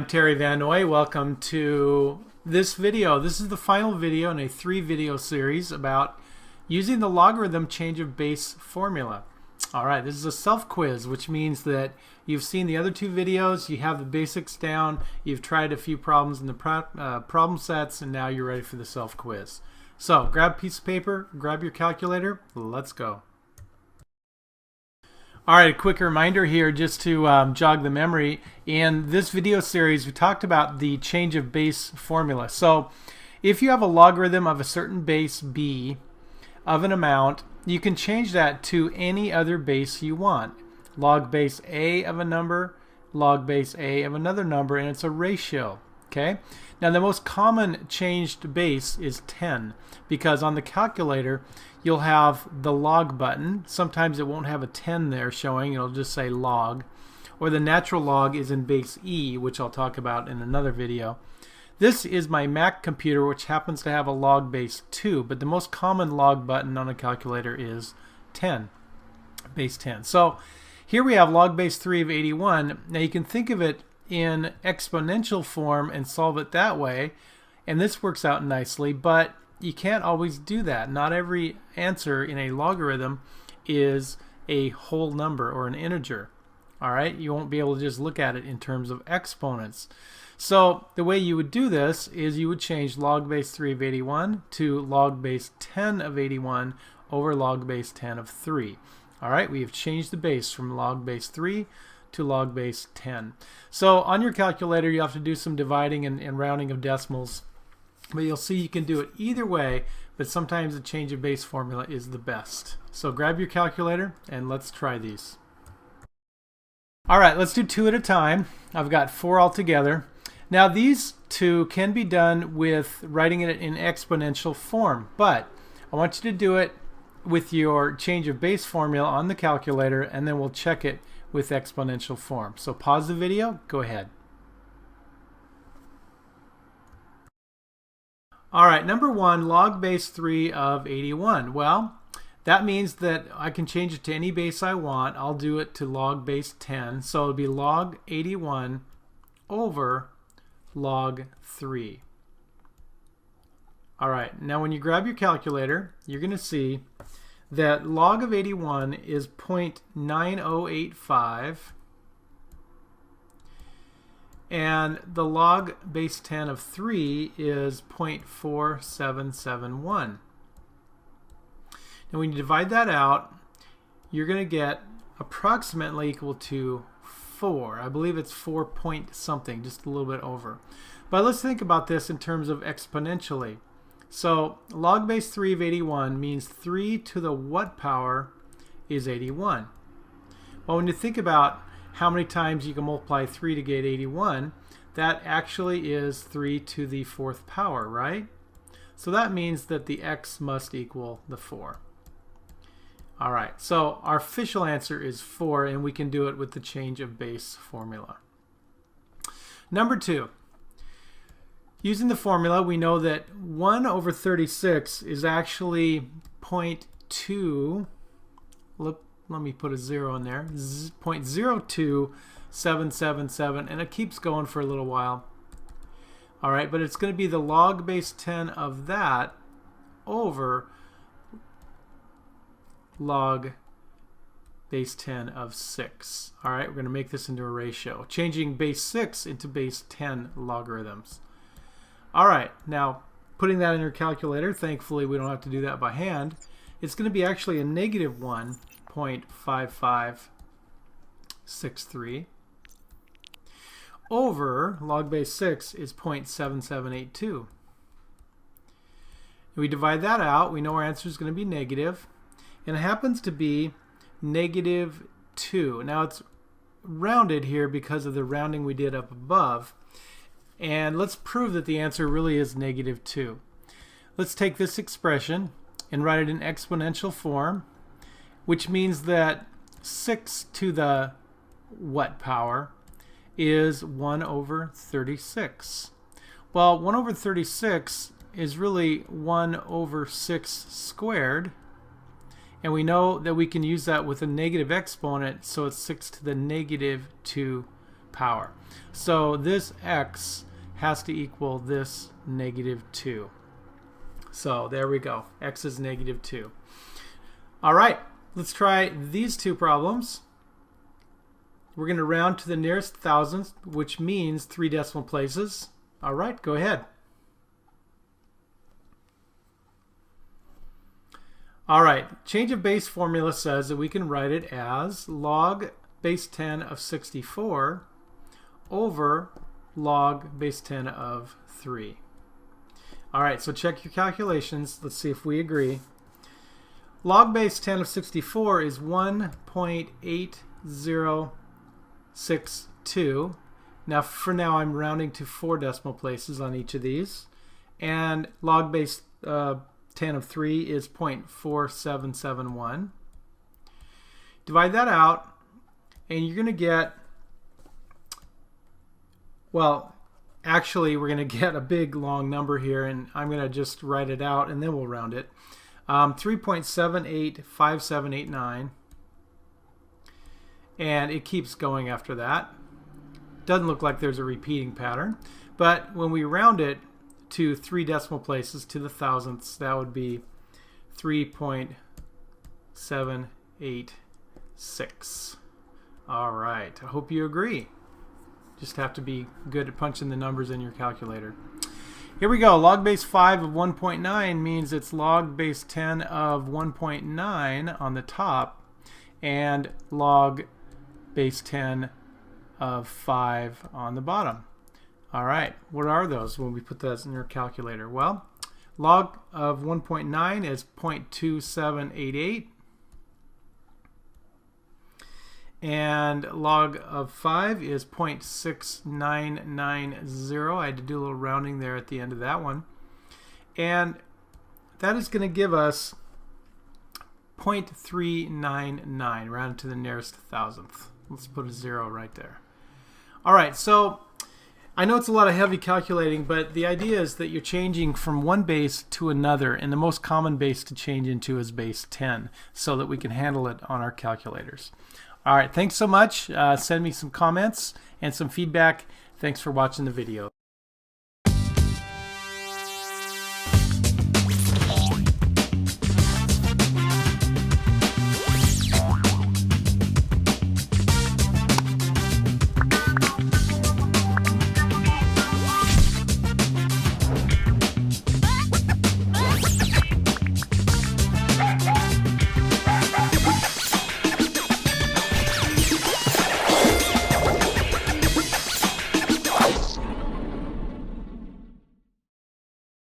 Terry VanNoy. Welcome to this video. This is the final video in a 3-video series about using the logarithm change of base formula. Alright, this is a self-quiz, which means that you've seen the other 2 videos, you have the basics down, you've tried a few problems in the problem sets, and now you're ready for the self-quiz. So, grab a piece of paper, grab your calculator, let's go. Alright, a quick reminder here just to jog the memory. In this video series we talked about the change of base formula. So if you have a logarithm of a certain base b of an amount, you can change that to any other base you want. Log base a of a number, log base a of another number, and it's a ratio. Okay. Now the most common changed base is 10 because on the calculator you'll have the log button. Sometimes it won't have a 10 there showing, it'll just say log. Or the natural log is in base E, which I'll talk about in another video. This is my Mac computer, which happens to have a log base 2, but the most common log button on a calculator is 10, base 10. So here we have log base 3 of 81. Now you can think of it in exponential form and solve it that way, and this works out nicely, but you can't always do that. Not every answer in a logarithm is a whole number or an integer. Alright, you won't be able to just look at it in terms of exponents. So the way you would do this is you would change log base 3 of 81 to log base 10 of 81 over log base 10 of 3. Alright, we have changed the base from log base 3 to log base 10. So on your calculator you have to do some dividing and rounding of decimals, but you'll see you can do it either way, but sometimes the change of base formula is the best. So grab your calculator and let's try these. Alright, let's do 2 at a time. I've got 4 altogether. Now these 2 can be done with writing it in exponential form, but I want you to do it with your change of base formula on the calculator, and then we'll check it with exponential form. So pause the video, go ahead. Alright, number 1, log base 3 of 81. Well, that means that I can change it to any base I want. I'll do it to log base 10. So it'll be log 81 over log 3. Alright, now when you grab your calculator, you're going to see that log of 81 is 0.9085 and the log base 10 of 3 is 0.4771. Now when you divide that out, you're going to get approximately equal to 4. I believe it's 4 point something, just a little bit over. But let's think about this in terms of exponentially. So log base 3 of 81 means 3 to the what power is 81. Well, when you think about how many times you can multiply 3 to get 81, that actually is 3 to the 4th power, right? So that means that the x must equal the 4. Alright, so our official answer is 4, and we can do it with the change of base formula. Number 2. Using the formula, we know that 1 over 36 is actually 0.2, let me put a 0 in there, 0.02777, and it keeps going for a little while. Alright, but it's going to be the log base 10 of that over log base 10 of 6. Alright, we're going to make this into a ratio, changing base 6 into base 10 logarithms. Alright, now putting that in your calculator, thankfully we don't have to do that by hand, it's going to be actually a negative 1.5563 over log base 6 is 0.7782. We divide that out, we know our answer is going to be negative, and it happens to be negative 2. Now it's rounded here because of the rounding we did up above. And let's prove that the answer really is negative 2. Let's take this expression and write it in exponential form, which means that 6 to the what power is 1 over 36. Well, 1 over 36 is really 1 over 6 squared, and we know that we can use that with a negative exponent, so it's 6 to the negative 2 power. So this x has to equal this -2. So there we go. X is -2. All right, let's try these two problems. We're going to round to the nearest thousandth, which means 3 decimal places. All right, go ahead. All right, change of base formula says that we can write it as log base 10 of 64 over log base 10 of 3. All right, so check your calculations. Let's see if we agree. Log base 10 of 64 is 1.8062. Now, for now, I'm rounding to 4 decimal places on each of these. And log base 10 of 3 is 0.4771. Divide that out, and you're going to get, well, actually, we're going to get a big long number here, and I'm going to just write it out, and then we'll round it. 3.785789, and it keeps going after that. Doesn't look like there's a repeating pattern, but when we round it to 3 decimal places to the thousandths, that would be 3.786. All right, I hope you agree. Just have to be good at punching the numbers in your calculator. Here we go. Log base 5 of 1.9 means it's log base 10 of 1.9 on the top and log base 10 of 5 on the bottom. All right, what are those when we put those in your calculator? Well, log of 1.9 is 0.2788. And log of 5 is 0.6990. I had to do a little rounding there at the end of that one. And that is going to give us 0.399, rounded to the nearest thousandth. Let's put a 0 right there. All right, so I know it's a lot of heavy calculating, but the idea is that you're changing from one base to another, and the most common base to change into is base 10, so that we can handle it on our calculators. All right, thanks so much. Send me some comments and some feedback. Thanks for watching the video.